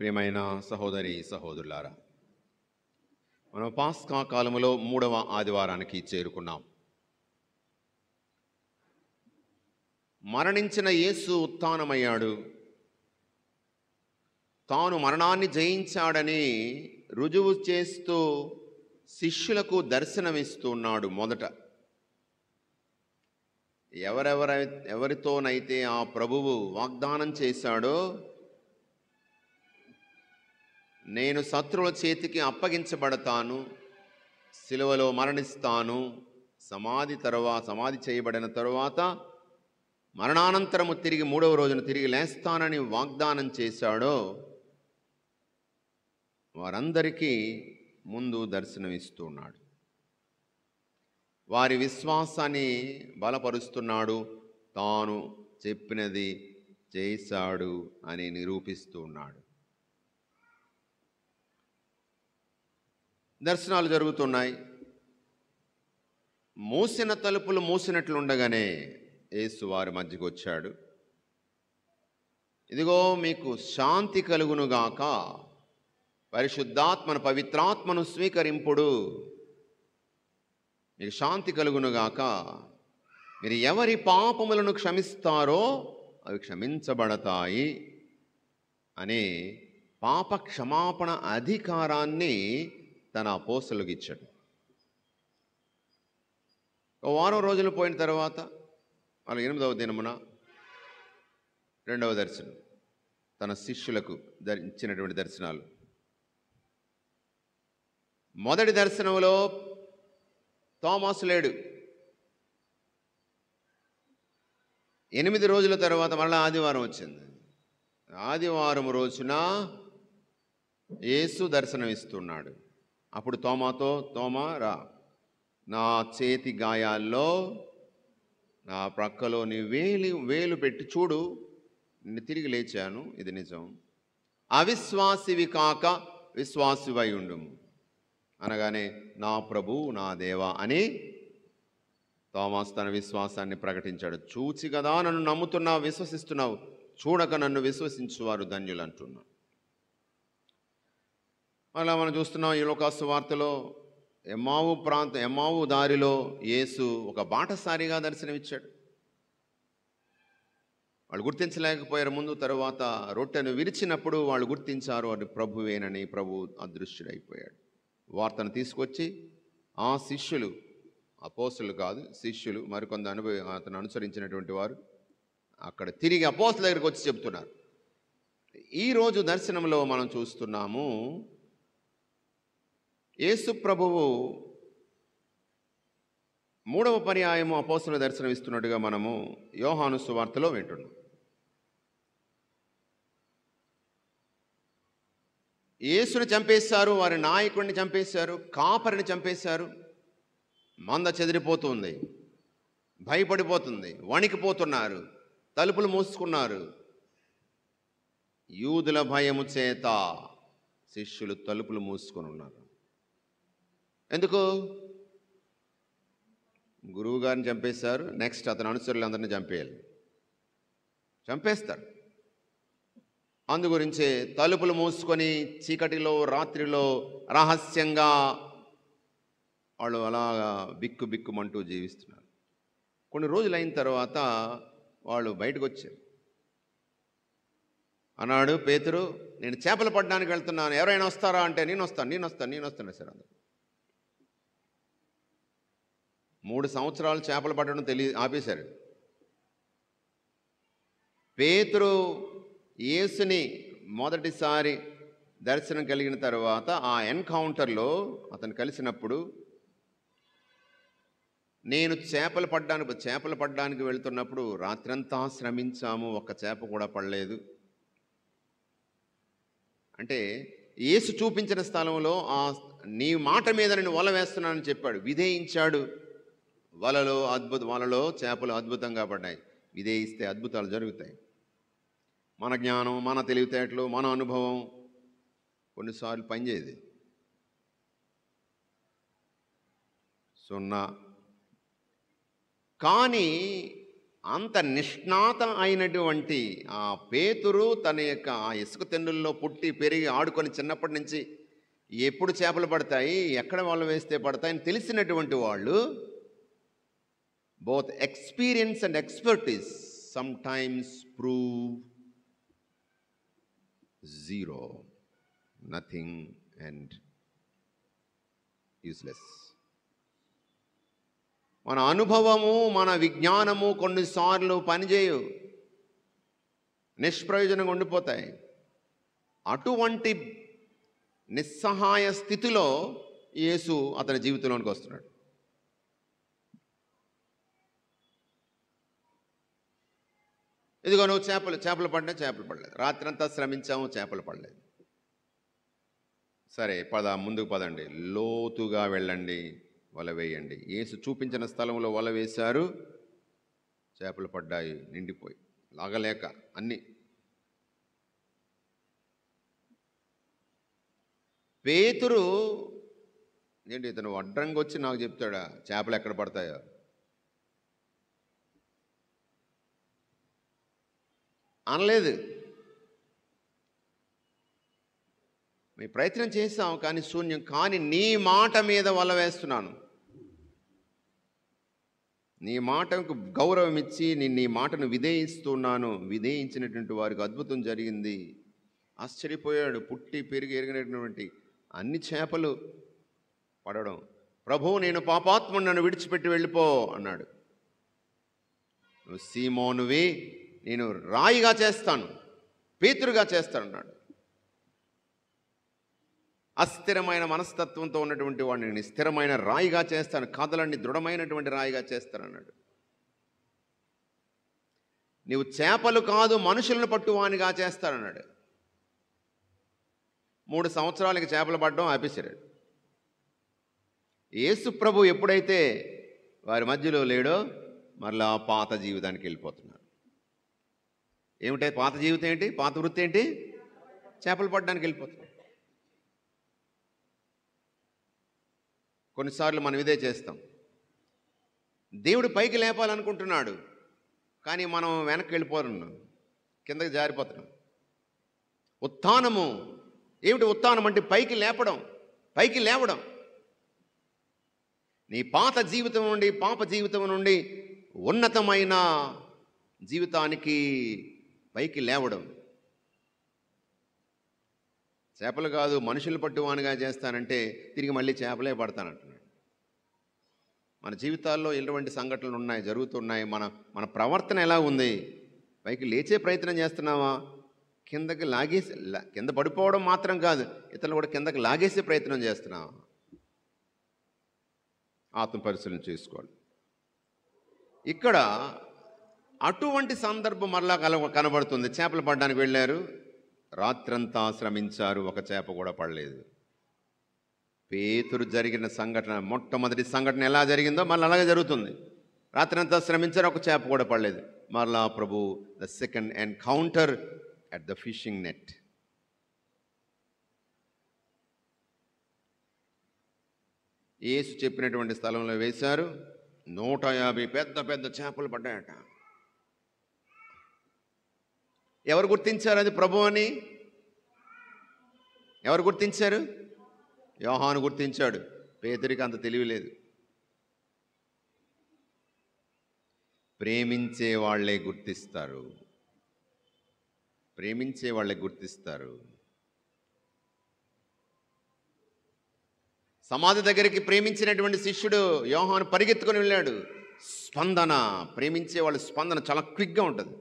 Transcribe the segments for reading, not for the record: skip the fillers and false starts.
ప్రియమైన సహోదరి సహోదరులారా, మనం పాస్కా కాలములో 3వ ఆదివారానికి చేరుకున్నాం. మరణించిన యేసు ఉత్థానమయ్యాడు. తాను మరణాన్ని జయించాడని రుజువు చేస్తూ శిష్యులకు దర్శనమిస్తున్నాడు. మొదట ఎవరితోనైతే ఆ ప్రభువు వాగ్దానం చేశాడో, నేను శత్రువుల చేతికి అప్పగించబడతాను, సిలువలో మరణిస్తాను, సమాధి చేయబడిన తరువాత మరణానంతరము తిరిగి 3వ రోజున తిరిగి లేస్తానని వాగ్దానం చేశాడో వారందరికీ ముందు దర్శనమిస్తున్నాడు. వారి విశ్వాసాన్ని బలపరుస్తున్నాడు. తాను చెప్పినది చేశాడు అని నిరూపిస్తూ ఉన్నాడు. దర్శనాలు జరుగుతున్నాయి. మూసిన తలుపులు మూసినట్లుండగానే యేసు వారి మధ్యకు వచ్చాడు. ఇదిగో మీకు శాంతి కలుగునుగాక, పరిశుద్ధాత్మను పవిత్రాత్మను స్వీకరింపుడు, మీకు శాంతి కలుగునుగాక, మీరు ఎవరి పాపములను క్షమిస్తారో అవి క్షమించబడతాయి అనే పాప క్షమాపణ అధికారాన్ని తన అపోస్తలులకు ఇచ్చాడు. ఒక వారం రోజులు పోయిన తర్వాత వాళ్ళు 8వ దినమున 2వ దర్శనం, తన శిష్యులకు ఇచ్చినటువంటి దర్శనాలు. మొదటి దర్శనంలో తోమాసు లేడు. 8 రోజుల తర్వాత మళ్ళీ ఆదివారం వచ్చింది. ఆదివారం రోజున యేసు దర్శనమిస్తున్నాడు. అప్పుడు తోమాతో, తోమా రా, నా చేతి గాయాల్లో నా ప్రక్కలో నీ వేలు పెట్టి చూడు, నిన్ను తిరిగి లేచాను, ఇది నిజం. అవిశ్వాసివి కాక విశ్వాసివై ఉండుము అనగానే, నా ప్రభు నా దేవా అని తోమాసు తన విశ్వాసాన్ని ప్రకటించాడు. చూచి కదా నన్ను నమ్ముతున్నావు, విశ్వసిస్తున్నావు, చూడక నన్ను విశ్వసించువారు ధన్యులు అంటున్నాడు. అలా మనం చూస్తున్నాం ఈ లోకాసు వార్తలో ఎమ్మావు దారిలో యేసు ఒక బాటసారిగా దర్శనమిచ్చాడు. వాళ్ళు గుర్తించలేకపోయారు ముందు. తరువాత రొట్టెను విరిచినప్పుడు వాళ్ళు గుర్తించారు అది ప్రభువేనని. ప్రభు అదృశ్యుడైపోయాడు. వార్తను తీసుకొచ్చి ఆ శిష్యులు, అపోస్తలులు కాదు శిష్యులు, మరికొంత అతను అనుసరించినటువంటి వారు అక్కడ తిరిగి అపోస్తలుల దగ్గరికి వచ్చి చెప్తున్నారు. ఈరోజు దర్శనంలో మనం చూస్తున్నాము యేసు ప్రభువు 3వ పర్యాయము అపోస్తలుల దర్శనం ఇస్తున్నట్టుగా మనము యోహాను సువార్తలో వింటున్నాం. యేసుని చంపేశారు, వారి నాయకుడిని చంపేశారు, కాపరిని చంపేశారు. మంద చెదిరిపోతుంది, భయపడిపోతుంది, వణికిపోతున్నారు, తలుపులు మూసుకున్నారు. యూదుల భయము చేత శిష్యులు తలుపులు మూసుకొని ఉన్నారు. ఎందుకు? గురువు గారిని చంపేశారు, నెక్స్ట్ అతని అనుచరులందరినీ చంపేస్తారు. అందుగురించే తలుపులు మూసుకొని చీకటిలో రాత్రిలో రహస్యంగా వాళ్ళు అలాగా బిక్కుమంటూ జీవిస్తున్నారు. కొన్ని రోజులు అయిన తర్వాత వాళ్ళు బయటకు వచ్చారు. అన్నాడు పేతురు, నేను చేపలు పట్టడానికి వెళ్తున్నాను, ఎవరైనా వస్తారా అంటే, నేను వస్తాను సార్. అందరూ 3 సంవత్సరాలు చేపలు పట్టడం ఆపేశారు. పేతురు యేసుని మొదటిసారి దర్శనం కలిగిన తర్వాత ఆ ఎన్కౌంటర్లో అతను కలిసినప్పుడు, నేను చేపలు పట్టడానికి వెళ్తున్నప్పుడు రాత్రంతా శ్రమించాము, ఒక్క చేప కూడా పడలేదు అంటే, యేసు చూపించిన స్థలంలో నీ మాట మీద నేను వల వేస్తున్నానని చెప్పాడు. విధేయించాడు. వలలో చేపలు అద్భుతంగా పడ్డాయి. విధేయిస్తే అద్భుతాలు జరుగుతాయి. మన జ్ఞానం, మన తెలివితేటలు, మన అనుభవం కొన్నిసార్లు పనిచేయదు. 0. కానీ అంత నిష్ణాత అయినటువంటి ఆ పేతురు తన యొక్క ఆ ఇసుక తెన్నుల్లో పుట్టి పెరిగి ఆడుకొని చిన్నప్పటి నుంచి ఎప్పుడు చేపలు పడతాయి, ఎక్కడ వల వేస్తే పడతాయని తెలిసినటువంటి వాళ్ళు, both experience and expertise sometimes prove zero, nothing and useless. మన అనుభవము, మన విజ్ఞానము కొన్నిసార్లు పనిచేయు, నిష్ప్రయోజనంగా ఉండిపోతాయి. అటువంటి నిస్సహాయ స్థితిలో యేసు అతని జీవితంలోనికి వస్తున్నాడు. ఇదిగో నువ్వు చేపలు పడినా చేపలు పడలేదు, రాత్రంతా శ్రమించాము చేపలు పడలేదు. సరే ముందుకు పదండి, లోతుగా వెళ్ళండి, వల వేయండి. యేసు చూపించిన స్థలంలో వల వేశారు, చేపలు పడ్డాయి, నిండిపోయి లాగలేక అన్నీ. పేతురు ఏంటి, ఇతను అడ్డంగా వచ్చి నాకు చెప్తాడా చేపలు ఎక్కడ పడతాయో? అనలేదు. మేము ప్రయత్నం చేసాం కానీ శూన్యం. కానీ నీ మాట మీద వల వేస్తున్నాను, నీ మాటకు గౌరవం ఇచ్చి నీ మాటను విధేయిస్తున్నాను. విధేయించినటువంటి వారికి అద్భుతం జరిగింది. ఆశ్చర్యపోయాడు. పుట్టి పెరిగి ఎరిగినటువంటి అన్ని చేపలు పడడం. ప్రభు, నేను పాపాత్ముడు, నన్ను విడిచిపెట్టి వెళ్ళిపో అన్నాడు. నువ్వు సీమోనువి, నేను రాయిగా చేస్తాను, పేతురుగా చేస్తాను అన్నాడు. అస్థిరమైన మనస్తత్వంతో ఉన్నటువంటి వాడిని నేను స్థిరమైన రాయిగా చేస్తాను, కథలన్నీ దృఢమైనటువంటి రాయిగా చేస్తానన్నాడు. నీవు చేపలు కాదు మనుషులను పట్టువానిగా చేస్తానన్నాడు. 3 సంవత్సరాలకి చేపలు పడడం ఆపేశాడు. యేసు ప్రభు ఎప్పుడైతే వారి మధ్యలో లేడో మరలా పాత జీవితానికి వెళ్ళిపోతున్నారు. ఏమిటో పాత జీవితం ఏంటి, పాత వృత్తి ఏంటి? చేపలు పడడానికి వెళ్ళిపోతున్నారు. కొన్నిసార్లు మనం ఇదే చేస్తాం. దేవుడు పైకి లేపాలనుకుంటున్నాడు కానీ మనం వెనక్కి వెళ్ళిపోతున్నాం, కిందకి జారిపోతున్నాం. ఉత్థానము ఏమిటి? ఉత్థానం అంటే పైకి లేపడం, పైకి లేవడం. నీ పాత జీవితం నుండి, పాప జీవితం నుండి ఉన్నతమైన జీవితానికి పైకి లేవడం. చేపలు కాదు మనుషులు పట్టువానిగా చేస్తానంటే తిరిగి మళ్ళీ చేపలే పడతానంటున్నాడు. మన జీవితాల్లో ఎటువంటి సంఘటనలు ఉన్నాయి, జరుగుతున్నాయి. మన ప్రవర్తన ఎలా ఉంది? పైకి లేచే ప్రయత్నం చేస్తున్నావా? కిందకి లాగేసి, కింద పడిపోవడం మాత్రం కాదు, ఇతరులు కూడా కిందకి లాగేసే ప్రయత్నం చేస్తున్నావా? ఆత్మ పరిశీలన చేసుకోవాలి. ఇక్కడ అటువంటి సందర్భం మరలా కనబడుతుంది. చేపలు పడడానికి వెళ్ళారు, రాత్రంతా శ్రమించారు, ఒక చేప కూడా పడలేదు. పేతురు జరిగిన సంఘటన, మొట్టమొదటి సంఘటన ఎలా జరిగిందో మళ్ళీ అలాగే జరుగుతుంది. రాత్రంతా శ్రమించారు, ఒక చేప కూడా పడలేదు. మరలా ప్రభు the second encounter at the fishing net. Yesu చెప్పినటువంటి స్థలంలో వేశారు. 150 పెద్ద పెద్ద చేపలు పడ్డాయట. ఎవరు గుర్తించారు అది ప్రభు అని? ఎవరు గుర్తించారు? యోహాను గుర్తించాడు. పేతురికి అంత తెలివి లేదు. ప్రేమించే వాళ్ళే గుర్తిస్తారు, ప్రేమించే వాళ్ళే గుర్తిస్తారు. సమాధి దగ్గరికి ప్రేమించినటువంటి శిష్యుడు యోహాను పరిగెత్తుకొని వెళ్ళాడు. స్పందన, ప్రేమించే వాళ్ళ స్పందన చాలా క్విక్గా ఉంటుంది,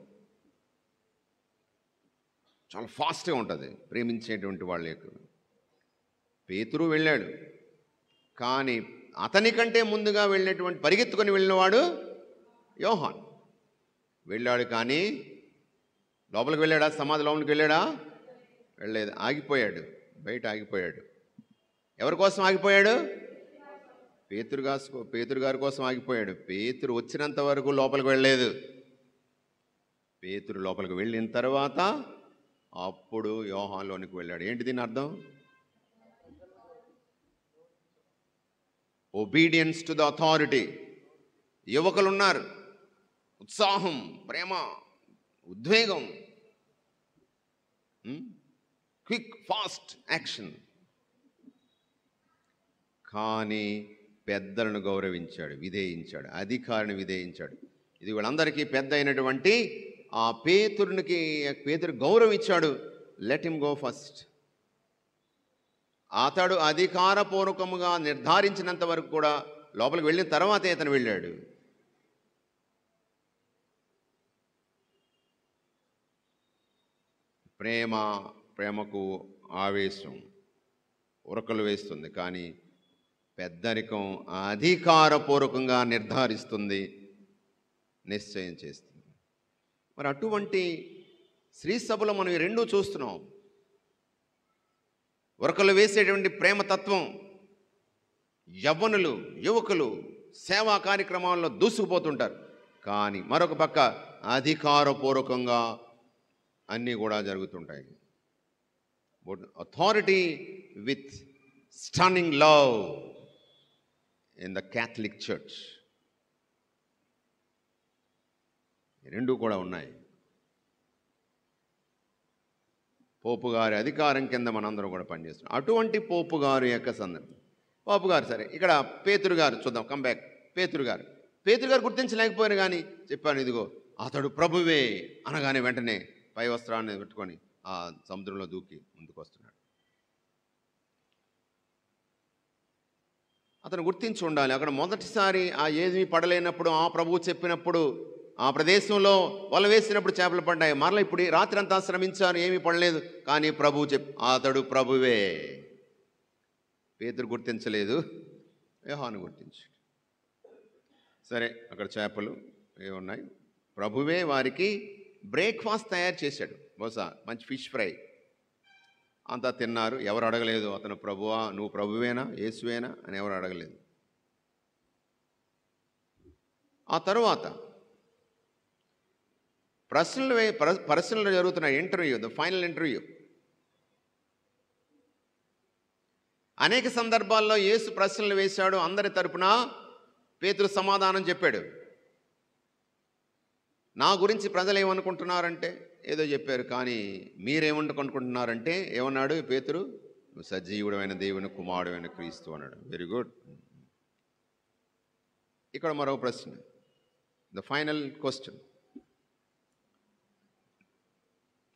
చాలా ఫాస్ట్గా ఉంటుంది ప్రేమించేటువంటి వాళ్ళ యొక్క. పేతురు వెళ్ళాడు కానీ అతని కంటే ముందుగా వెళ్ళినటువంటి, పరిగెత్తుకొని వెళ్ళినవాడు యోహాన్. వెళ్ళాడు కానీ లోపలికి వెళ్ళాడా? సమాధి లోపలికి వెళ్ళాడా? వెళ్ళలేదు, ఆగిపోయాడు, బయట ఆగిపోయాడు. ఎవరి కోసం ఆగిపోయాడు? పేతురు గారి కోసం ఆగిపోయాడు. పేతురు వచ్చినంత వరకు లోపలికి వెళ్ళలేదు. పేతురు లోపలికి వెళ్ళిన తర్వాత అప్పుడు యోహాన్లోనికి వెళ్ళాడు. ఏంటి దీని అర్థం? Obedience to the authority. యువకులు ఉన్నారు, ఉత్సాహం, ప్రేమ, ఉద్వేగం, క్విక్ ఫాస్ట్ యాక్షన్. కానీ పెద్దలను గౌరవించాడు, విధేయించాడు, అధికారిని విధేయించాడు. ఇది వీళ్ళందరికీ పెద్ద అయినటువంటి ఆ పేతురు గౌరవం ఇచ్చాడు. Let him go first. అతడు అధికారపూర్వకముగా నిర్ధారించినంత వరకు కూడా లోపలికి వెళ్ళిన తర్వాతే అతను వెళ్ళాడు. ప్రేమకు ఆవేశం ఉరకలు వేస్తుంది, కానీ పెద్దరికం అధికారపూర్వకంగా నిర్ధారిస్తుంది, నిశ్చయం చేస్తుంది. మరి అటువంటి శ్రీ సభలో మనం ఈ రెండూ చూస్తున్నాం. ఉరకలు వేసేటువంటి ప్రేమతత్వం, యవ్వనులు, యువకులు సేవా కార్యక్రమాల్లో దూసుకుపోతుంటారు. కానీ మరొక పక్క అధికారపూర్వకంగా అన్నీ కూడా జరుగుతుంటాయి. Authority with stunning love in the Catholic church. రెండు కూడా ఉన్నాయి. పోపు గారి అధికారం కింద మనందరం కూడా పనిచేస్తున్నాం. అటువంటి పోపు గారు యొక్క సందర్భం. పోపు గారు సరే, ఇక్కడ పేతురు గారు చూద్దాం, కంబ్యాక్. పేతురు గారు గుర్తించలేకపోయారు, కానీ చెప్పాను, ఇదిగో అతడు ప్రభువే అనగానే వెంటనే పై వస్త్రాన్ని పెట్టుకొని ఆ సముద్రంలో దూకి ముందుకు వస్తున్నాడు. అతను గుర్తించి ఉండాలి. అక్కడ మొదటిసారి ఆ ఏమీ పడలేనప్పుడు, ఆ ప్రభువు చెప్పినప్పుడు, ఆ ప్రదేశంలో వల వేసినప్పుడు చేపలు పడ్డాయి. మరలా ఇప్పుడు రాత్రి అంతా శ్రమించారు, ఏమీ పడలేదు, కానీ ప్రభువు అతడు ప్రభువే. పేతురు గుర్తించలేదు, యోహాను గుర్తించాడు. సరే, అక్కడ చేపలు ఏమున్నాయి, ప్రభువే వారికి బ్రేక్ఫాస్ట్ తయారు చేశాడు. బహుశా మంచి ఫిష్ ఫ్రై అంతా తిన్నారు. ఎవరు అడగలేదు, అతను ప్రభువా, నువ్వు ప్రభువేనా, యేసువేనా అని ఎవరు అడగలేదు. ఆ తరువాత ప్రశ్నలు జరుగుతున్నాయి. Interview, the final interview. అనేక సందర్భాల్లో యేసు ప్రశ్నలు వేశాడు. అందరి తరపున పేతురు సమాధానం చెప్పాడు. నా గురించి ప్రజలు ఏమనుకుంటున్నారంటే ఏదో చెప్పారు, కానీ మీరేమనుకుంటున్నారంటే ఏమన్నాడు పేతురు? నువ్వు సజీవుడమైన దేవుని కుమారుడైన క్రీస్తు అన్నాడు. Very good. ఇక్కడ మరో ప్రశ్న, ద ఫైనల్ క్వశ్చన్.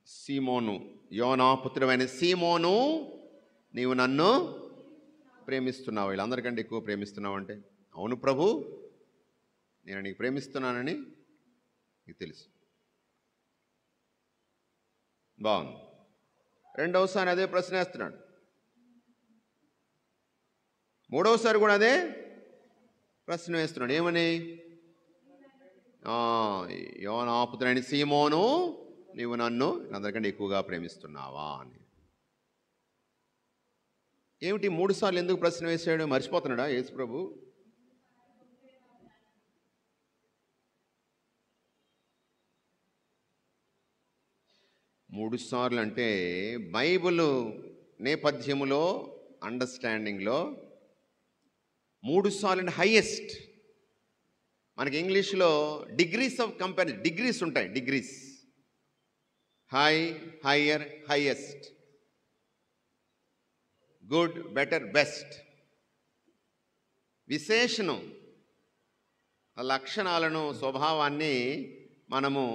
సీమోను, యోనా పుత్రుడైన సీమోను, నీవు నన్ను ప్రేమిస్తున్నావు, వీళ్ళందరికంటే ఎక్కువ ప్రేమిస్తున్నావు అంటే, అవును ప్రభు, నేను నీకు ప్రేమిస్తున్నానని నీకు తెలుసు. బాగుంది. రెండవసారి అదే ప్రశ్న వేస్తున్నాడు. మూడవసారి కూడా అదే ప్రశ్న వేస్తున్నాడు. ఏమని? యోనా పుత్రుడైన సీమోను, నీవు నన్ను అందరికంటే ఎక్కువగా ప్రేమిస్తున్నావా అని. ఏమిటి 3 సార్లు ఎందుకు ప్రశ్న వేశాడు? మర్చిపోతున్నాడా యేసు ప్రభు? మూడు సార్లు అంటే బైబిల్ నేపథ్యములో, అండర్స్టాండింగ్లో 3 సార్లు అంటే హైయెస్ట్. మనకి ఇంగ్లీష్లో డిగ్రీస్ ఆఫ్ కంపారిజన్, డిగ్రీస్ ఉంటాయి. Degrees, high, higher, highest, good, better, best. విశేషణం, లక్షణాలను, స్వభావాన్ని మనము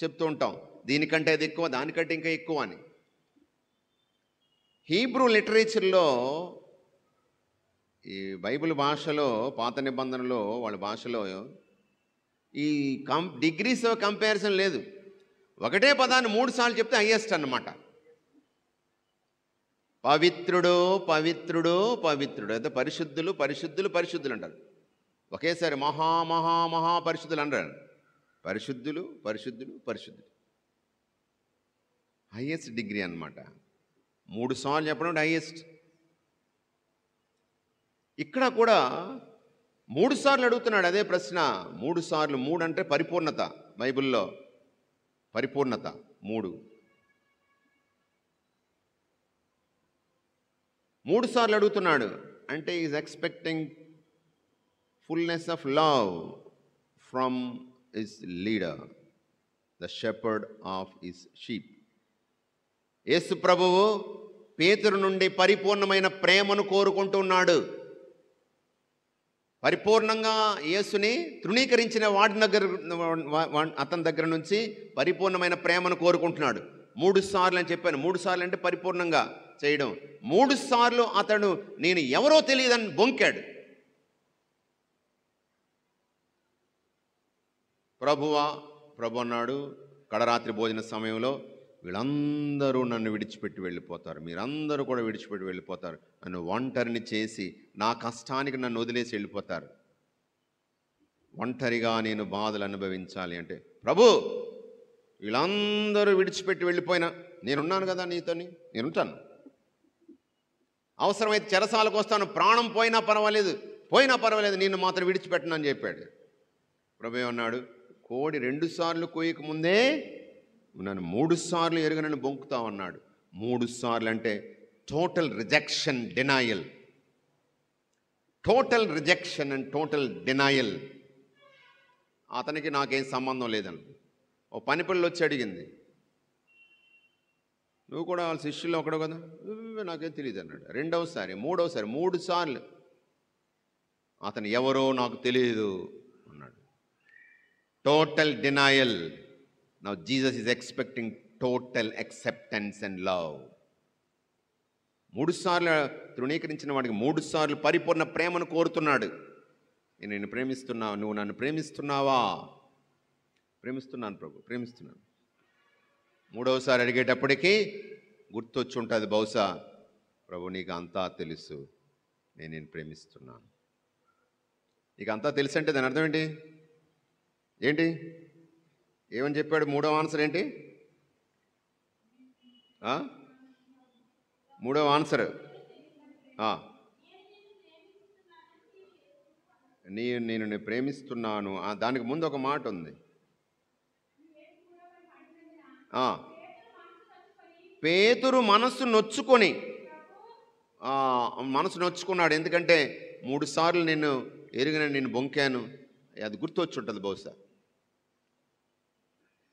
చెప్తూ ఉంటాం. దీనికంటే అది ఎక్కువ, దానికంటే ఇంకా ఎక్కువ అని. హీబ్రూ లిటరేచర్లో, ఈ బైబిల్ భాషలో, పాత నిబంధనలో వాళ్ళ భాషలో ఈ డిగ్రీస్ ఆఫ్ కంపారిజన్ లేదు. ఒకటే పదాన్ని 3 సార్లు చెప్తే హైయెస్ట్ అన్నమాట. పవిత్రుడు, పవిత్రుడు, పవిత్రుడు. అయితే పరిశుద్ధులు, పరిశుద్ధులు, పరిశుద్ధులు అంటారు. ఒకేసారి మహా మహా మహా పరిశుద్ధులు అంటారు. పరిశుద్ధులు, పరిశుద్ధులు, పరిశుద్ధులు. హైయెస్ట్ డిగ్రీ అన్నమాట. 3 సార్లు చెప్పడం హైయెస్ట్. ఇక్కడ కూడా 3 సార్లు అడుగుతున్నాడు అదే ప్రశ్న. 3 సార్లు. 3 అంటే పరిపూర్ణత. బైబిల్లో పరిపూర్ణత 3. 3 సార్లు అడుగుతున్నాడు అంటే is expecting fullness of love from his leader, the shepherd of his sheep. Yesu ప్రభువు పేతురు నుండి పరిపూర్ణమైన ప్రేమను కోరుకుంటున్నాడు. పరిపూర్ణంగా యేసుని తృణీకరించిన అతని దగ్గర నుంచి పరిపూర్ణమైన ప్రేమను కోరుకుంటున్నాడు. 3 సార్లు అని చెప్పాను. 3 సార్లు అంటే పరిపూర్ణంగా చేయడం. 3 సార్లు అతడు నేను ఎవరో తెలియదని బొంకాడు. ప్రభు అన్నాడు కడరాత్రి భోజన సమయంలో, వీళ్ళందరూ నన్ను విడిచిపెట్టి వెళ్ళిపోతారు, మీరందరూ కూడా విడిచిపెట్టి వెళ్ళిపోతారు, నన్ను ఒంటరిని చేసి నా కష్టానికి నన్ను వదిలేసి వెళ్ళిపోతారు, ఒంటరిగా నేను బాధలు అనుభవించాలి అంటే, ప్రభు వీళ్ళందరూ విడిచిపెట్టి వెళ్ళిపోయినా నేనున్నాను కదా నీతోని, నేనుంటాను, అవసరమైతే చెరసాలకు వస్తాను, ప్రాణం పోయినా పర్వాలేదు నిన్ను మాత్రం విడిచిపెట్టను అని చెప్పాడు. ప్రభు అన్నాడు, కోడి 2 సార్లు కోయక ముందే నన్ను 3 సార్లు ఎరుగనని బొంకుతావన్నాడు. 3 సార్లు అంటే total rejection, denial. Total rejection and total denial. అతనికి నాకేం సంబంధం లేదని ఓ పని పిల్ల వచ్చి అడిగింది, నువ్వు కూడా వాళ్ళ శిష్యుల్లో ఒకడు కదా, నాకేం తెలియదు అన్నాడు. 2వసారి 3వసారి 3 సార్లు అతను ఎవరో నాకు తెలియదు అన్నాడు. Total denial. Now Jesus is expecting total acceptance and love. 3 సార్లు తృణీకరించిన వాడికి 3 సార్లు పరిపూర్ణ ప్రేమను కోరుతున్నాడు. నేను నిన్ను ప్రేమిస్తున్నావు, నువ్వు నన్ను ప్రేమిస్తున్నావా? ప్రేమిస్తున్నాను ప్రభు, ప్రేమిస్తున్నాను. 3వసారి అడిగేటప్పటికీ గుర్తొచ్చి ఉంటుంది బహుశా, ప్రభు నీకు అంతా తెలుసు, నేను ప్రేమిస్తున్నాను. నీకు అంతా తెలుసు అంటే దాని అర్థం ఏంటి? ఏమని చెప్పాడు? 3వ ఆన్సర్ ఏంటి? 3వ ఆన్సర్ నేను ప్రేమిస్తున్నాను. దానికి ముందు ఒక మాట ఉంది. పేతురు మనసు నొచ్చుకున్నాడు. ఎందుకంటే 3 సార్లు నేను బొంకాను. అది గుర్తొచ్చి ఉంటుంది బహుశా.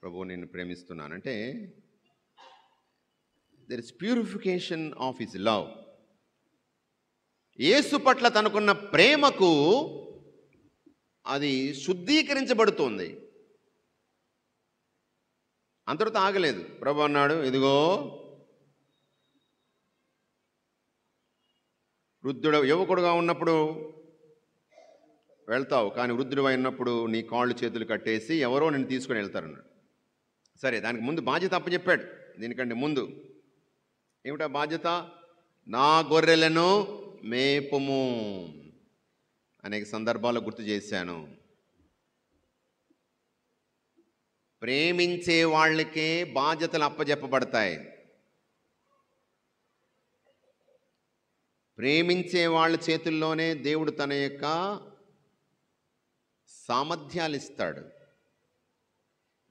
ప్రభు నేను ప్రేమిస్తున్నాను అంటే there is purification of his love. Yesu పట్ల తనకున్న ప్రేమకు అది శుద్ధీకరించబడుతోంది. అంతటితో ఆగలేదు. ప్రభు అన్నాడు, ఇదిగో యువకుడుగా ఉన్నప్పుడు వెళ్తావు, కానీ వృద్ధుడు అయినప్పుడు నీ కాళ్ళు చేతులు కట్టేసి ఎవరో నిన్ను తీసుకొని వెళ్తారన్నాడు. సరే, దానికి ముందు బాధ్యత అప్పచెప్పాడు. దీనికంటే ముందు ఏమిటా బాధ్యత? నా గొర్రెలను మేపుము. అనేక సందర్భాల్లో గుర్తు చేశాను. ప్రేమించే వాళ్ళకే బాధ్యతలు అప్పచెప్పబడతాయి. ప్రేమించే వాళ్ళ చేతుల్లోనే దేవుడు తన యొక్క సామర్థ్యాలు ఇస్తాడు,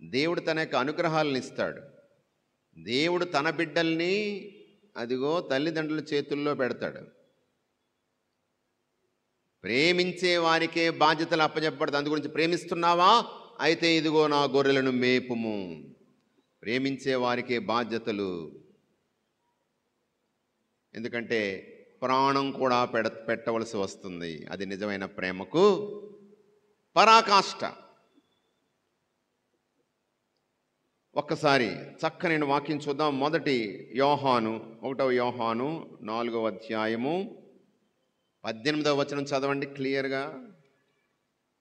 దేవుడు తన యొక్క అనుగ్రహాలను ఇస్తాడు. దేవుడు తన బిడ్డల్ని అదిగో తల్లిదండ్రుల చేతుల్లో పెడతాడు. ప్రేమించే వారికే బాధ్యతలు అప్పచెప్పబడతాయి. అందు గురించి ప్రేమిస్తున్నావా? అయితే ఇదిగో నా గొర్రెలను మేపుము. ప్రేమించే వారికే బాధ్యతలు. ఎందుకంటే ప్రాణం కూడా పెట్టవలసి వస్తుంది. అది నిజమైన ప్రేమకు పరాకాష్ట. ఒక్కసారి చక్కని వాక్యం చూద్దాం. 1వ యోహాను 4వ అధ్యాయము 18వ వచనం చదవండి క్లియర్గా.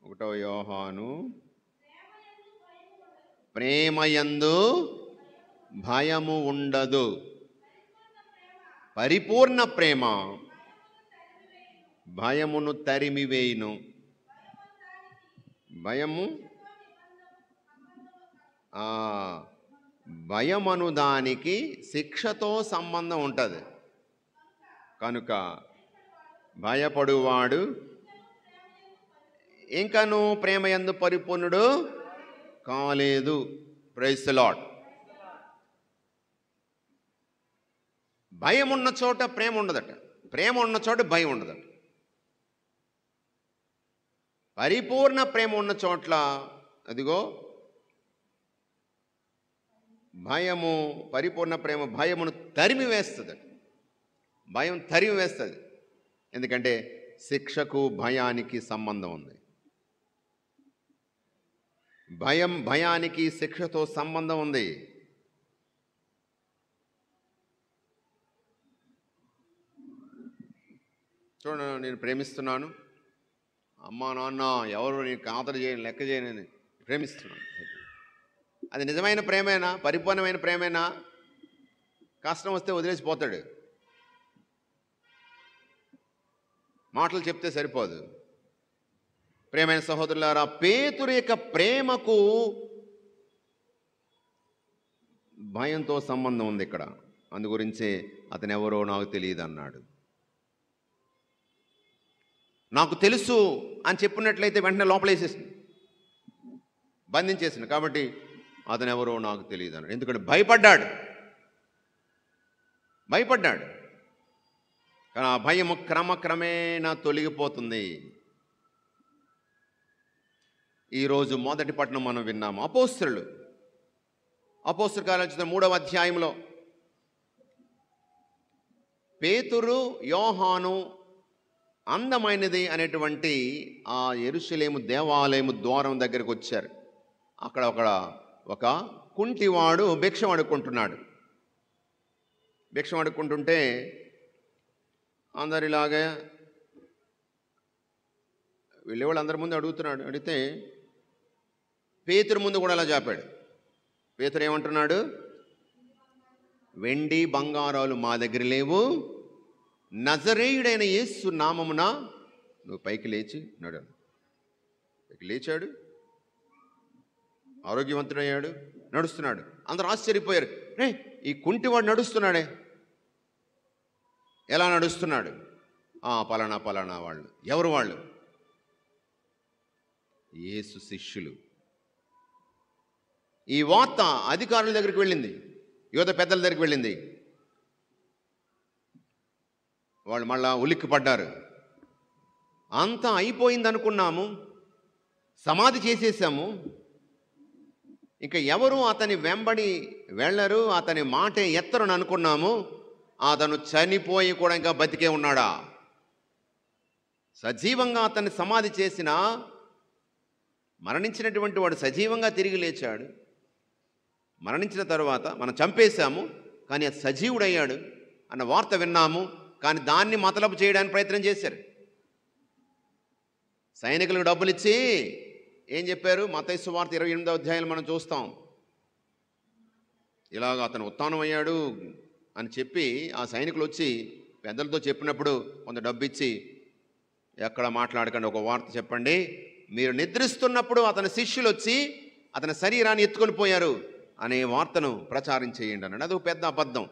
1వ యోహాను, ప్రేమయందు భయము ఉండదు, పరిపూర్ణ ప్రేమ భయమును తరిమివేయును. భయమను దానికి శిక్షతో సంబంధం ఉంటుంది. కనుక భయపడువాడు ఇంకను ప్రేమయందు పరిపూర్ణుడు కాలేదు. Praise the Lord. భయం ఉన్న చోట ప్రేమ ఉండదట, ప్రేమ ఉన్న చోట భయం ఉండదట. పరిపూర్ణ ప్రేమ ఉన్న చోట్ల అదిగో భయము, పరిపూర్ణ ప్రేమ భయమును తరిమి వేస్తుంది. భయం తరిమి వేస్తుంది. ఎందుకంటే శిక్షకు భయానికి సంబంధం ఉంది. భయం భయానికి శిక్షతో సంబంధం ఉంది. చూడండి, నేను ప్రేమిస్తున్నాను, అమ్మా నాన్న ఎవరు నేను ఖాతరు చేయను, లెక్క చేయనని ప్రేమిస్తున్నాను. అది నిజమైన ప్రేమేనా? పరిపూర్ణమైన ప్రేమేనా? కష్టం వస్తే వదిలేసిపోతాడు. మాటలు చెప్తే సరిపోదు. ప్రేమైన సహోదరులారా, పేతురు యొక్క ప్రేమకు భయంతో సంబంధం ఉంది ఇక్కడ. అందు గురించే అతను ఎవరో నాకు తెలియదు అన్నాడు. నాకు తెలుసు అని చెప్పినట్లయితే వెంటనే లోపలేసేసింది, బంధించేసింది. కాబట్టి అతను ఎవరో నాకు తెలియదు అన్నాడు. ఎందుకంటే భయపడ్డాడు. కానీ ఆ భయము క్రమక్రమేణా తొలగిపోతుంది. ఈరోజు మొదటి పట్టణం మనం విన్నాము. అపోస్తలుల కార్యాలు 3వ అధ్యాయంలో పేతురు, యోహాను అందమైనది అనేటువంటి ఆ యెరూషలేము దేవాలయము ద్వారం దగ్గరికి వచ్చారు. అక్కడ ఒక కుంటివాడు భిక్షం అడుక్కుంటుంటే అందరిలాగా వీళ్ళందరి ముందు అడుగుతున్నాడు. అడిగితే పేతురు ముందు కూడా అలా చెప్పాడు. పేతురు ఏమంటున్నాడు? వెండి బంగారాలు మా దగ్గర లేవు, నజరేయుడైన యేసు నామమున నువ్వు పైకి లేచి నడు. పైకి లేచాడు, ఆరోగ్యవంతుడయ్యాడు, నడుస్తున్నాడు. అందరూ ఆశ్చర్యపోయారు. రే, ఈ కుంటివాడు నడుస్తున్నాడే, ఎలా నడుస్తున్నాడు? పలానా వాళ్ళు. ఎవరు వాళ్ళు? యేసు శిష్యులు. ఈ వార్త అధికారుల దగ్గరికి వెళ్ళింది, యూద పెద్దల దగ్గరికి వెళ్ళింది. వాళ్ళు మళ్ళా ఉలిక్కిపడ్డారు. అంతా అయిపోయింది అనుకున్నాము, సమాధి చేసేసాము, ఇంకా ఎవరు అతని వెంబడి వెళ్ళరు, అతని మాటే ఎత్తరని అనుకున్నాము. అతను చనిపోయి కూడా ఇంకా బతికే ఉన్నాడా? సజీవంగా అతన్ని సమాధి చేసిన మరణించినటువంటి వాడు సజీవంగా తిరిగి లేచాడు. మరణించిన తర్వాత మనం చంపేశాము, కానీ అది సజీవుడయ్యాడు అన్న వార్త విన్నాము. కానీ దాన్ని మతలబు చేయడానికి ప్రయత్నం చేశారు. సైనికులకు డబ్బులు ఇచ్చి ఏం చెప్పారు? మత్తయి సువార్త 28వ అధ్యాయంలో మనం చూస్తాం. ఇలాగ అతను ఉత్థానం అయ్యాడు అని చెప్పి ఆ సైనికులు వచ్చి పెద్దలతో చెప్పినప్పుడు కొంత డబ్బు ఇచ్చి, ఎక్కడ మాట్లాడకండి, ఒక వార్త చెప్పండి, మీరు నిద్రిస్తున్నప్పుడు అతని శిష్యులు వచ్చి అతని శరీరాన్ని ఎత్తుకొని పోయారు అనే వార్తను ప్రచారం చేయండి అన్నాడు. అది ఒక పెద్ద అబద్ధం.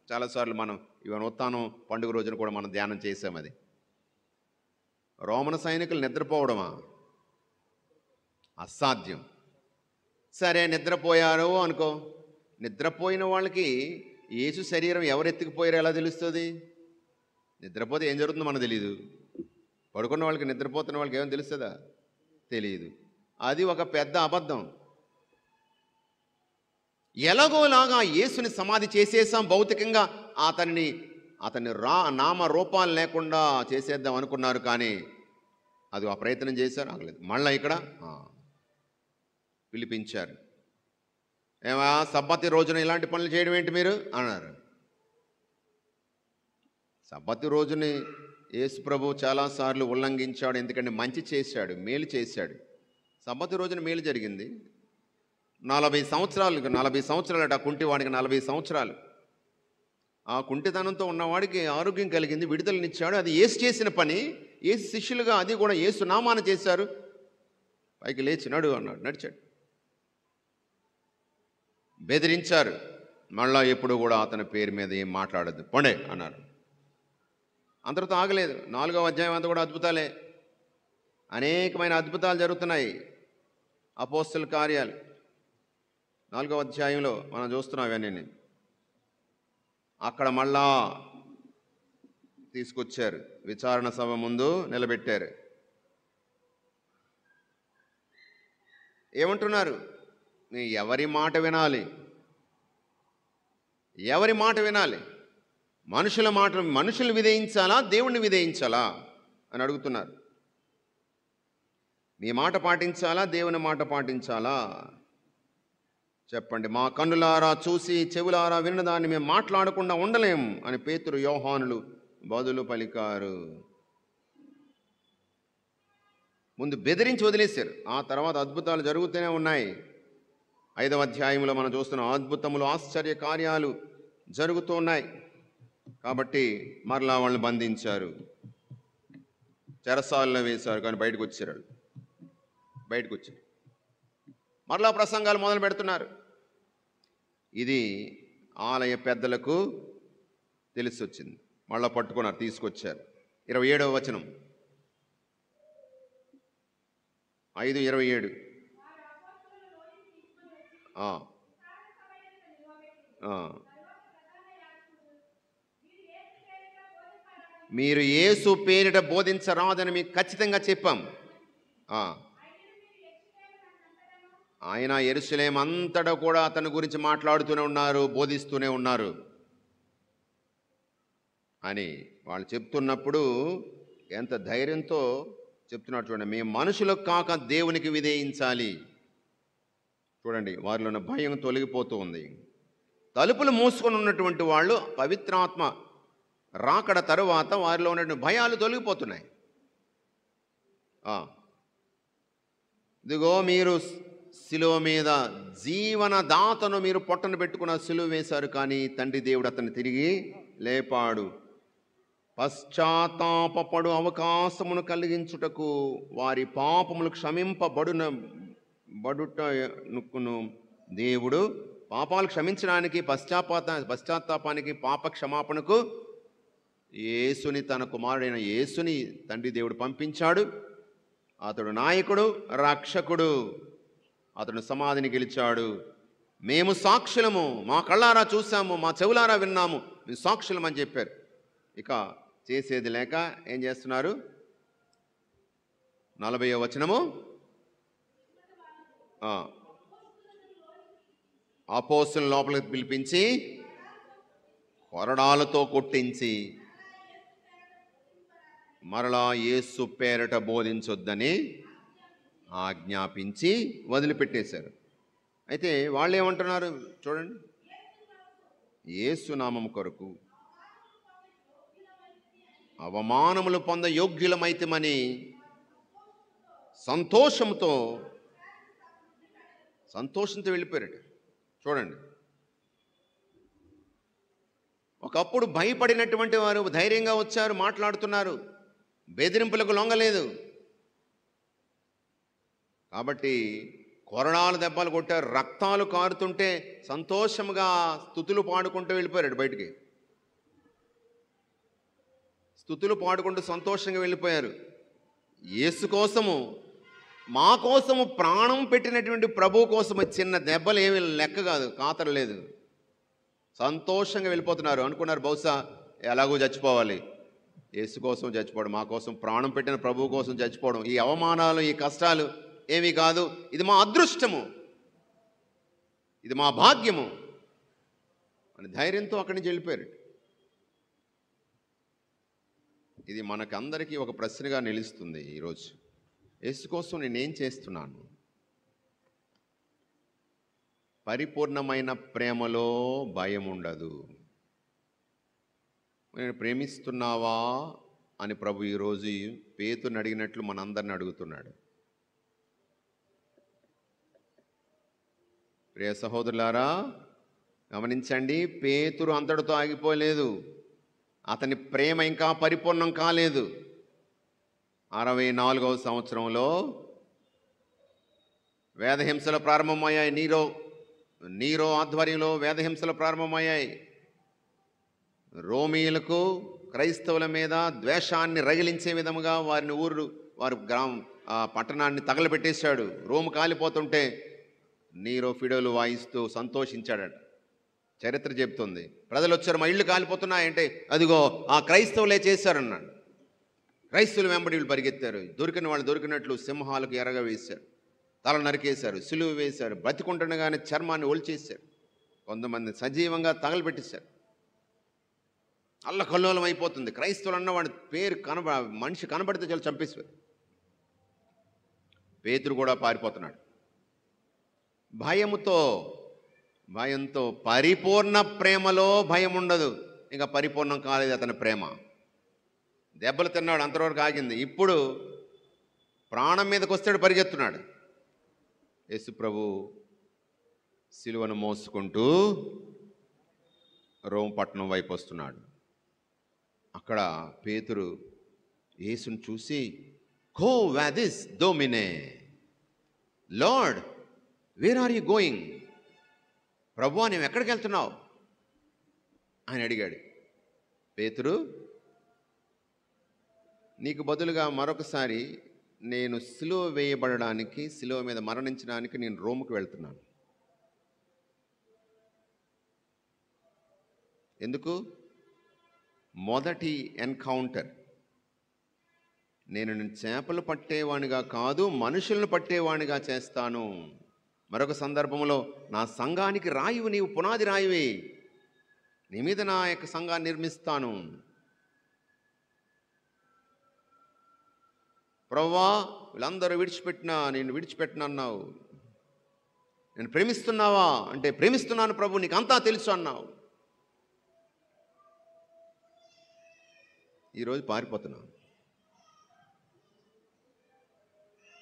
చాలాసార్లు మనం ఇవన్నీ ఉత్థానం పండుగ రోజున కూడా మనం ధ్యానం చేసాం. అది రోమన్ సైనికులు నిద్రపోవడమా? అసాధ్యం. సరే, నిద్రపోయారు అనుకో. నిద్రపోయిన వాళ్ళకి యేసు శరీరం ఎవరు ఎత్తుకుపోయారో ఎలా తెలుస్తుంది? నిద్రపోతే ఏం జరుగుతుందో మనకు తెలియదు. పడుకున్న వాళ్ళకి, నిద్రపోతున్న వాళ్ళకి ఏమైనా తెలుస్తుందా? తెలియదు. అది ఒక పెద్ద అబద్ధం. ఎలాగోలాగా యేసుని సమాధి చేసేసాం, భౌతికంగా అతన్ని నామ రూపాలు లేకుండా చేసేద్దాం అనుకున్నారు. కానీ అది ఆ ప్రయత్నం చేశారు, ఆగలేదు. మళ్ళీ ఇక్కడ పిలిపించారు. ఏమా, సబ్బతి రోజున ఇలాంటి పనులు చేయడం ఏంటి మీరు అన్నారు. సబ్బతి రోజుని యేసు ప్రభు చాలాసార్లు ఉల్లంఘించాడు. ఎందుకంటే మంచి చేశాడు, మేలు చేశాడు. సబ్బతి రోజున మేలు జరిగింది. 40 సంవత్సరాలట ఆ కుంటివాడికి. 40 సంవత్సరాలు ఆ కుంటితనంతో ఉన్నవాడికి ఆరోగ్యం కలిగింది, విడుదలనిచ్చాడు. అది యేసు చేసిన పని. యేసు శిష్యులుగా అది కూడా యేసు నామాన చేశారు. పైకి లేచి నడు అన్నాడు, నడిచాడు. బెదిరించారు, మళ్ళా ఎప్పుడు కూడా అతని పేరు మీద ఏం మాట్లాడద్దు, పొండే అన్నారు. అంతటితో ఆగలేదు. 4వ అధ్యాయం అంతా కూడా అద్భుతాలే. అనేకమైన అద్భుతాలు జరుగుతున్నాయి. అపోస్తలుల కార్యాలు 4వ అధ్యాయంలో మనం చూస్తున్నాం ఇవన్నీ. అక్కడ మళ్ళా తీసుకొచ్చారు, విచారణ సభ ముందు నిలబెట్టారు. ఏమంటున్నారు? ఎవరి మాట వినాలి? ఎవరి మాట వినాలి? మనుషుల మాట, మనుషులు విధేయించాలా, దేవుణ్ణి విధేయించాలా అని అడుగుతున్నారు. మీ మాట పాటించాలా, దేవుని మాట పాటించాలా? చెప్పండి. మా కన్నులారా చూసి చెవులారా విన్నదాన్ని మేము మాట్లాడకుండా ఉండలేం అని పేతురు, యోహానులు బదులు పలికారు. ముందు బెదిరించి వదిలేశారు, ఆ తర్వాత అద్భుతాలు జరుగుతూనే ఉన్నాయి. 5వ అధ్యాయంలో మనం చూస్తున్నాం, అద్భుతములు, ఆశ్చర్య కార్యాలు జరుగుతూ ఉన్నాయి. కాబట్టి మరలా వాళ్ళని బంధించారు, చెరసాలలో వేశారు. కానీ బయటకు వచ్చారు. మరలా ప్రసంగాలు మొదలు పెడుతున్నారు. ఇది ఆలయ పెద్దలకు తెలిసి వచ్చింది. మళ్ళా పట్టుకున్నారు, తీసుకొచ్చారు. 27వ వచనం, 5:27. మీరు యేసు పేరిట బోధించరాదని మీకు ఖచ్చితంగా చెప్పాం. ఆయన యెరూషలేము అంతటా కూడా అతని గురించి మాట్లాడుతూనే ఉన్నారు, బోధిస్తూనే ఉన్నారు అని వాళ్ళు చెప్తున్నప్పుడు ఎంత ధైర్యంతో చెప్తున్నారు చూడండి. మేము మనుషులకు కాక దేవునికి విధేయించాలి. చూడండి, వారిలో ఉన్న భయం తొలగిపోతూ ఉంది. తలుపులు మూసుకొని ఉన్నటువంటి వాళ్ళు పవిత్రాత్మ రాకడ తరువాత వారిలో ఉన్నటువంటి భయాలు తొలగిపోతున్నాయి. ఇదిగో మీరు శిలువ మీద జీవనదాతను మీరు పొట్టను పెట్టుకున్న శిలువ వేశారు, కానీ తండ్రి దేవుడు అతన్ని తిరిగి లేపాడు. పశ్చాత్తాపపడు అవకాశమును కలిగించుటకు వారి పాపములు క్షమింపబడుటను దేవుడు, పాపాలు క్షమించడానికి, పశ్చాత్తాపానికి, పాప క్షమాపణకు యేసుని, తన కుమారుడైన యేసుని తండ్రి దేవుడు పంపించాడు. అతడు నాయకుడు, రక్షకుడు. అతడు సమాధిని గెలిచాడు. మేము సాక్షులము, మా కళ్ళారా చూసాము, మా చెవులారా విన్నాము, మేము సాక్షులం అని చెప్పారు. ఇక చేసేది లేక ఏం చేస్తున్నారు? 40వ వచనము, అపోస్తులను లోపలికి పిలిపించి కొరడాలతో కొట్టించి మరలా యేసు పేరట బోధించొద్దని ఆజ్ఞాపించి వదిలిపెట్టేశారు. అయితే వాళ్ళు ఏమంటున్నారు చూడండి, యేసు నామము కొరకు అవమానములు పొంద యోగ్యులమైతమని సంతోషంతో వెళ్ళిపోయారట. చూడండి, ఒకప్పుడు భయపడినటువంటి వారు ధైర్యంగా వచ్చారు, మాట్లాడుతున్నారు, బెదిరింపులకు లొంగలేదు. కాబట్టి కొరడాలు దెబ్బలు కొట్టారు, రక్తాలు కారుతుంటే సంతోషంగా స్తుతులు పాడుకుంటూ వెళ్ళిపోయారు బయటికి. స్తుతులు పాడుకుంటూ సంతోషంగా వెళ్ళిపోయారు. యేసు కోసము, మా కోసము ప్రాణం పెట్టినటువంటి ప్రభువు కోసము చిన్న దెబ్బలు ఏమి లెక్క కాదు, కాతర లేదు. సంతోషంగా వెళ్ళిపోతున్నారు. అనుకున్నారు బహుశా ఎలాగో చచ్చిపోవాలి, యేసు కోసం చచ్చిపోవడం, మా కోసం ప్రాణం పెట్టిన ప్రభువు కోసం చచ్చిపోవడం, ఈ అవమానాలు, ఈ కష్టాలు ఏమీ కాదు, ఇది మా అదృష్టము, ఇది మా భాగ్యము అని ధైర్యంతో అక్కడి నుంచి వెళ్ళిపోయారు. ఇది మనకందరికీ ఒక ప్రశ్నగా నిలుస్తుంది ఈరోజు. యేసు కోసం నేనేం చేస్తున్నాను? పరిపూర్ణమైన ప్రేమలో భయం ఉండదు. నేను ప్రేమిస్తున్నావా అని ప్రభు ఈరోజు పేతురుని అడిగినట్లు మనందరిని అడుగుతున్నాడు. ప్రియ సహోదరులారా గమనించండి, పేతురు అంతటితో ఆగిపోలేదు. అతని ప్రేమ ఇంకా పరిపూర్ణం కాలేదు. 64వ సంవత్సరంలో వేదహింసలు ప్రారంభమయ్యాయి. నీరో ఆధ్వర్యంలో వేదహింసలు ప్రారంభమయ్యాయి. రోమీయులకు క్రైస్తవుల మీద ద్వేషాన్ని రగిలించే విధముగా వారి పట్టణాన్ని తగలబెట్టేశాడు. రోము కాలిపోతుంటే నీరో ఫిడోలు వాయిస్తూ సంతోషించాడట. చరిత్ర చెప్తుంది. ప్రజలు వచ్చారు, మా ఇళ్ళు కాలిపోతున్నాయంటే అదిగో ఆ క్రైస్తవులే చేశారన్నాడు. క్రైస్తవులు వెంబడి వీళ్ళు పరిగెత్తారు. దొరికిన వాళ్ళు దొరికినట్లు సింహాలకు ఎరగ వేశారు. తల నరికేశారు, సిలువ వేశారు, బతికుంటుండగానే చర్మాన్ని ఒలిచేశారు, కొంతమంది సజీవంగా తగలబెట్టేశారు. అల్లకల్లోలం అయిపోతుంది. క్రైస్తవులు అన్నవాడి పేరు మనిషి కనబడితే చాలా చంపేశారు. పేతురు కూడా పారిపోతున్నాడు భయంతో. పరిపూర్ణ ప్రేమలో భయం ఉండదు. ఇంకా పరిపూర్ణం కాలేదు అతని ప్రేమ. దెబ్బలు తిన్నాడు, అంతవరకు ఆగింది. ఇప్పుడు ప్రాణం మీదకి వస్తాడు, పరిగెత్తున్నాడు. యేసు ప్రభు సిలువను మోసుకుంటూ రోమ్ పట్టణం వైపు వస్తున్నాడు. అక్కడ పేతురు యేసును చూసి, "quo vadis domine, lord where are you going?" ప్రభువా, నువ్వు ఎక్కడికి వెళ్తున్నావు అని అడిగాడు. పేతురు, నీకు బదులుగా మరొకసారి నేను సిలువ వేయబడడానికి, సిలువ మీద మరణించడానికి నేను రోముకు వెళ్తున్నాను. ఎందుకు? మొదటి ఎన్కౌంటర్. నేను చేపలు పట్టేవానిగా కాదు, మనుషులను పట్టేవానిగా చేస్తాను. మరొక సందర్భంలో, నా సంఘానికి రాయివి నీవు, పునాది రాయివి, నీ మీద నా యొక్క సంఘాన్ని నిర్మిస్తాను. ప్రభువా, వీళ్ళందరూ విడిచిపెట్టినా నేను విడిచిపెట్టినన్నావు. నేను ప్రేమిస్తున్నావా అంటే ప్రేమిస్తున్నాను ప్రభు, నీకు అంతా తెలుసు అన్నావు. ఈరోజు పారిపోతున్నావు,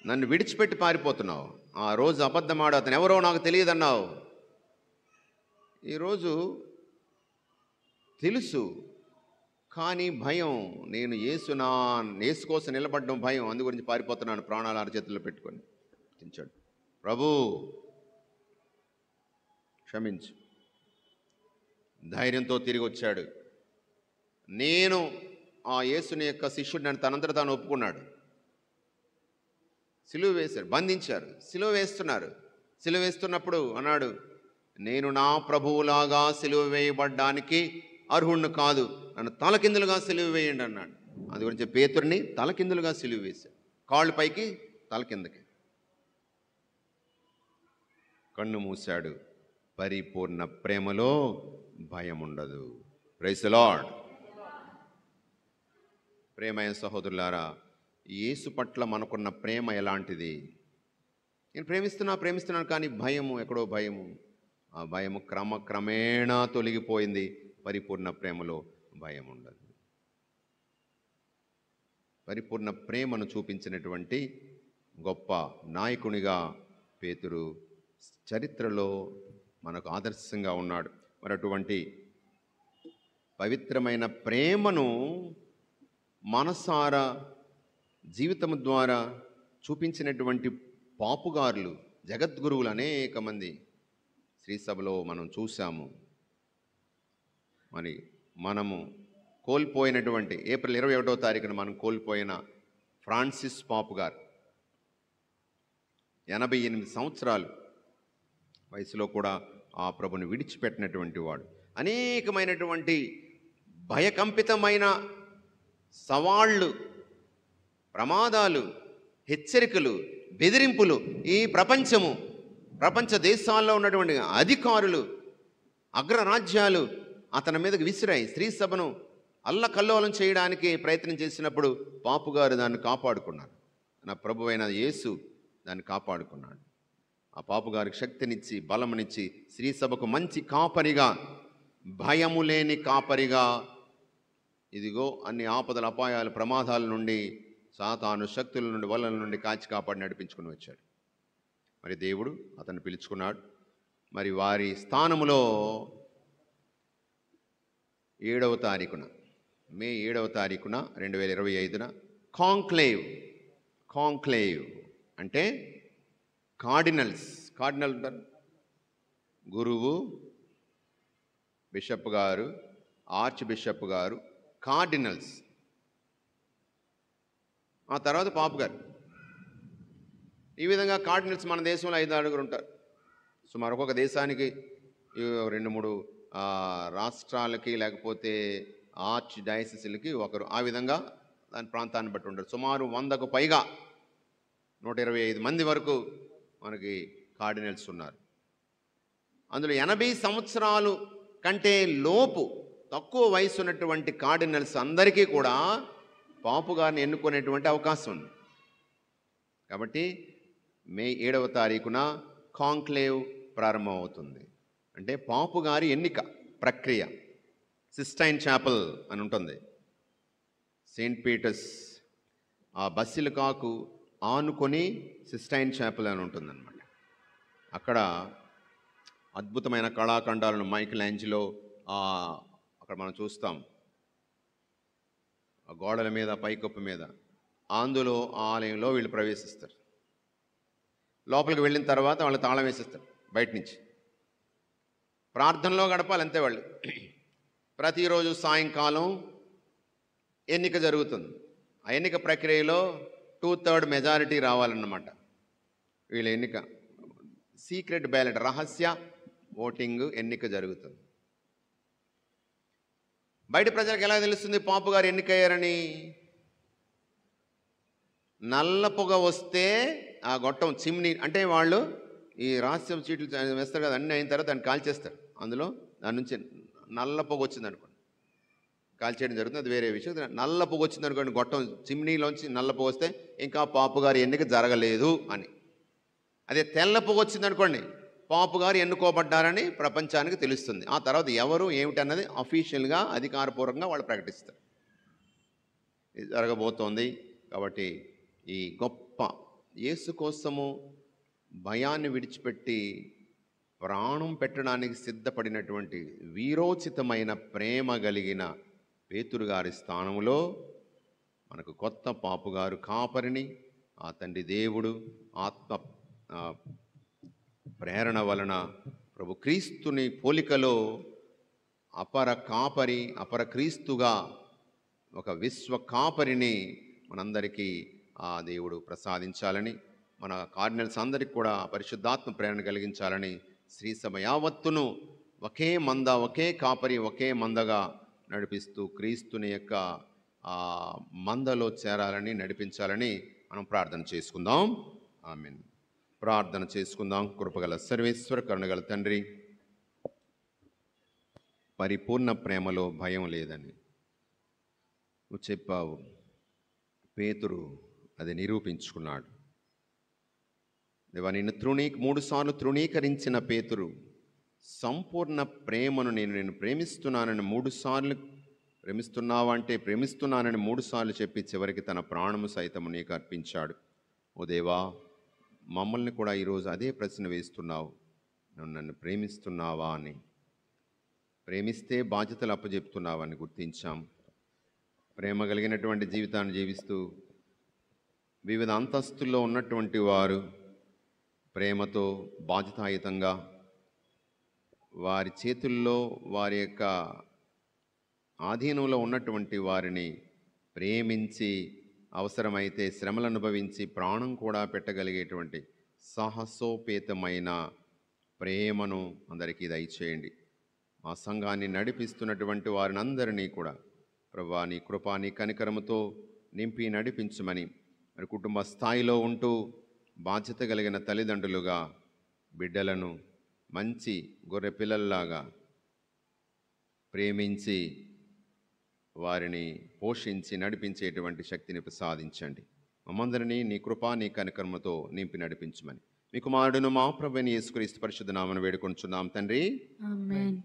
నన్ను విడిచిపెట్టి పారిపోతున్నావు. ఆ రోజు అబద్ధమాడు, అతను ఎవరో నాకు తెలియదన్నావు. ఈరోజు తెలుసు, కానీ భయం. నేను యేసు కోసం నిలబడడం భయం, అందు గురించి పారిపోతున్నాను, ప్రాణాలు అరచేతుల్లో పెట్టుకొని. చించాడు. ప్రభు క్షమించు. ధైర్యంతో తిరిగి వచ్చాడు. నేను ఆ యేసుని యొక్క శిష్యుడు, నన్ను తనంతట తాను ఒప్పుకున్నాడు. సిలువ వేశారు, బంధించారు, సిలువ వేస్తున్నారు. సిలువ వేస్తున్నప్పుడు అన్నాడు, నేను నా ప్రభువులాగా సిలువ వేయబడ్డానికి అర్హుణ్ణి కాదు, నన్ను తలకిందులుగా సిలువ వేయండి అన్నాడు. అందు గురించి పేతురుని తలకిందులుగా సిలువ వేశాడు. కాళ్ళు పైకి, తల కిందకి. కన్ను మూశాడు. పరిపూర్ణ ప్రేమలో భయం ఉండదు. Praise the Lord. ప్రేమైన సహోదరులారా, యేసు పట్ల మనకున్న ప్రేమ ఎలాంటిది? నేను ప్రేమిస్తున్నాను, కానీ భయము, ఎక్కడో భయము. ఆ భయము క్రమేణా తొలగిపోయింది. పరిపూర్ణ ప్రేమలో భయం ఉండదు. పరిపూర్ణ ప్రేమను చూపించినటువంటి గొప్ప నాయకునిగా పేతురు చరిత్రలో మనకు ఆదర్శంగా ఉన్నాడు. మరి అటువంటి పవిత్రమైన ప్రేమను మనసారా జీవితం ద్వారా చూపించినటువంటి పాపుగారులు, జగద్గురువులు అనేక మంది శ్రీసభలో మనం చూసాము. మరి మనము కోల్పోయినటువంటి ఏప్రిల్ 21వ తారీఖున మనం కోల్పోయిన ఫ్రాన్సిస్ పాపు గారు 88 సంవత్సరాలు వయసులో కూడా ఆ ప్రభుని విడిచిపెట్టినటువంటి వాడు. అనేకమైనటువంటి భయకంపితమైన సవాళ్ళు, ప్రమాదాలు, హెచ్చరికలు, బెదిరింపులు ఈ ప్రపంచ దేశాల్లో ఉన్నటువంటి అధికారులు, అగ్రరాజ్యాలు అతని మీదకి విసిరాయి. స్త్రీ సభను అల్లకల్లోలం చేయడానికి ప్రయత్నం చేసినప్పుడు పాపుగారు దాన్ని కాపాడుకున్నారు. నా ప్రభు అయిన యేసు దాన్ని కాపాడుకున్నాడు. ఆ పాపుగారికి శక్తినిచ్చి, బలమునిచ్చి, స్త్రీ సభకు మంచి కాపరిగా, భయము లేని కాపరిగా, ఇదిగో అన్ని ఆపదల, అపాయాలు, ప్రమాదాల నుండి, సాతాను శక్తుల నుండి, వలల నుండి కాచి కాపాడి నడిపించుకుని వచ్చాడు. మరి దేవుడు అతన్ని పిలుచుకున్నాడు. మరి వారి స్థానములో 7వ తారీఖున, మే 7వ తారీఖున 2025న కాంక్లేవ్ అంటే కార్డినల్ అంటారు. గురువు, బిషప్ గారు, ఆర్చ్ బిషప్ గారు, కార్డినల్స్, ఆ తర్వాత పాపు గారు. ఈ విధంగా కార్డినల్స్ మన దేశంలో 5 ఉంటారు. సుమారు ఒక్కొక్క దేశానికి 2-3 రాష్ట్రాలకి, లేకపోతే ఆర్చ్ డయాసిస్లకి ఒకరు, ఆ విధంగా దాని ప్రాంతాన్ని బట్టి ఉంటారు. సుమారు 100కు పైగా 125 మంది వరకు మనకి కార్డినల్స్ ఉన్నారు. అందులో 80 సంవత్సరాలు కంటే లోపు తక్కువ వయసు ఉన్నటువంటి కార్డినల్స్ అందరికీ కూడా పాపు గారిని ఎన్నుకునేటువంటి అవకాశం ఉంది. కాబట్టి మే 7వ తారీఖున కాంక్లేవ్ ప్రారంభమవుతుంది. అంటే పాపు గారి ఎన్నిక ప్రక్రియ. సిస్టైన్ చాపెల్ అని ఉంటుంది, సెయింట్ పీటర్స్ ఆ బసిలికాకు ఆనుకొని సిస్టైన్ చాపెల్ అని ఉంటుందన్నమాట. అక్కడ అద్భుతమైన కళాఖండాలను మైకెల్ యాంజిలో అక్కడ మనం చూస్తాం, ఆ గోడల మీద పైకప్పు మీద. అందులో ఆలయంలో వీళ్ళు ప్రవేశిస్తారు. లోపలికి వెళ్ళిన తర్వాత వాళ్ళు తాళం వేసేస్తారు బయట నుంచి. ప్రార్థనలో గడపాలి అంతే వాళ్ళు. ప్రతిరోజు సాయంకాలం ఎన్నిక జరుగుతుంది. ఆ ఎన్నిక ప్రక్రియలో 2/3 మెజారిటీ రావాలన్నమాట. వీళ్ళ ఎన్నిక సీక్రెట్ బ్యాలెట్, రహస్య ఓటింగ్ ఎన్నిక జరుగుతుంది. బయట ప్రజలకు ఎలా తెలుస్తుంది పాపు గారు ఎన్నికయ్యారని? నల్ల పొగ వస్తే ఆ గొట్టం చిమ్ని, అంటే వాళ్ళు ఈ రహస్య చీట్లు వేస్తారు కదా, అన్నీ అయిన తర్వాత దాన్ని కాల్చేస్తారు. అందులో దాని నుంచి నల్ల పొగ వచ్చింది అనుకోండి, కాల్చేయడం జరుగుతుంది, అది వేరే విషయం. నల్ల పొగ వచ్చింది అనుకోండి, గొట్టం చిమ్నీలోంచి నల్ల పొగ వస్తే ఇంకా పాపు గారి ఎన్నిక జరగలేదు అని. అదే తెల్ల పొగ వచ్చింది అనుకోండి, పాపు గారు ఎన్నుకోబడ్డారని ప్రపంచానికి తెలుస్తుంది. ఆ తర్వాత ఎవరు ఏమిటి అన్నది అఫీషియల్గా అధికారపూర్వకంగా వాళ్ళు ప్రకటిస్తారు. ఇది జరగబోతోంది. కాబట్టి ఈ గొప్ప యేసు కోసము భయాన్ని విడిచిపెట్టి ప్రాణం పెట్టడానికి సిద్ధపడినటువంటి వీరోచితమైన ప్రేమ కలిగిన పేతురు గారి స్థానంలో మనకు కొత్త పాపుగారు కాపరిని ఆ తండ్రి దేవుడు ఆత్మ ప్రేరణ వలన ప్రభు క్రీస్తుని పోలికలో అపర కాపరి, అపర క్రీస్తుగా ఒక విశ్వ కాపరిని మనందరికీ ఆ దేవుడు ప్రసాదించాలని, మన కార్డినల్స్ అందరికీ కూడా పరిశుద్ధాత్మ ప్రేరణ కలిగించాలని, శ్రీ సభ యావత్తును ఒకే మంద, ఒకే కాపరి, ఒకే మందగా నడిపిస్తూ క్రీస్తుని యొక్క మందలో చేరాలని, నడిపించాలని మనం ప్రార్థన చేసుకుందాం. ఆమేన్. ప్రార్థన చేసుకుందాం. కృపగల సర్వేశ్వర, కరుణగల తండ్రి, పరిపూర్ణ ప్రేమలో భయం లేదని నువ్వు చెప్పావు. పేతురు అది నిరూపించుకున్నాడు. దేవా, నిన్ను 3 సార్లు తృణీకరించిన పేతురు సంపూర్ణ ప్రేమను నేను ప్రేమిస్తున్నానని 3 సార్లు, ప్రేమిస్తున్నావా అంటే ప్రేమిస్తున్నానని 3 సార్లు చెప్పి చివరికి తన ప్రాణము సైతము నీకు అర్పించాడు. ఓ దేవా, మమ్మల్ని కూడా ఈరోజు అదే ప్రశ్న వేస్తున్నావు, నువ్వు నన్ను ప్రేమిస్తున్నావా అని. ప్రేమిస్తే బాధ్యతలు అప్పచెప్తున్నావని గుర్తించాం. ప్రేమ కలిగినటువంటి జీవితాన్ని జీవిస్తూ వివిధ అంతస్తుల్లో ఉన్నటువంటి వారు ప్రేమతో బాధ్యతాయుతంగా వారి చేతుల్లో, వారి యొక్క ఆధీనంలో ఉన్నటువంటి వారిని ప్రేమించి, అవసరమైతే శ్రమలు అనుభవించి ప్రాణం కూడా పెట్టగలిగేటువంటి సాహసోపేతమైన ప్రేమను అందరికీ దయచేయండి. మా సంఘాన్ని నడిపిస్తున్నటువంటి వారిని అందరినీ కూడా ప్రభువా నీ కృపా, నీ కనికరముతో నింపి నడిపించమని, మరి కుటుంబ స్థాయిలో ఉంటూ బాధ్యత కలిగిన తల్లిదండ్రులుగా బిడ్డలను మంచి గొర్రె పిల్లల్లాగా ప్రేమించి వారిని పోషించి నడిపించేటువంటి శక్తిని ప్రసాదించండి. మమ్మందరినీ నీ కృపా, నీ కనికరముతో నింపి నడిపించమని మీ కుమారుడును మా ప్రభువైన యేసుక్రీస్తు పరిశుద్ధ నామమున వేడుకొనుచున్నాం తండ్రి. ఆమేన్.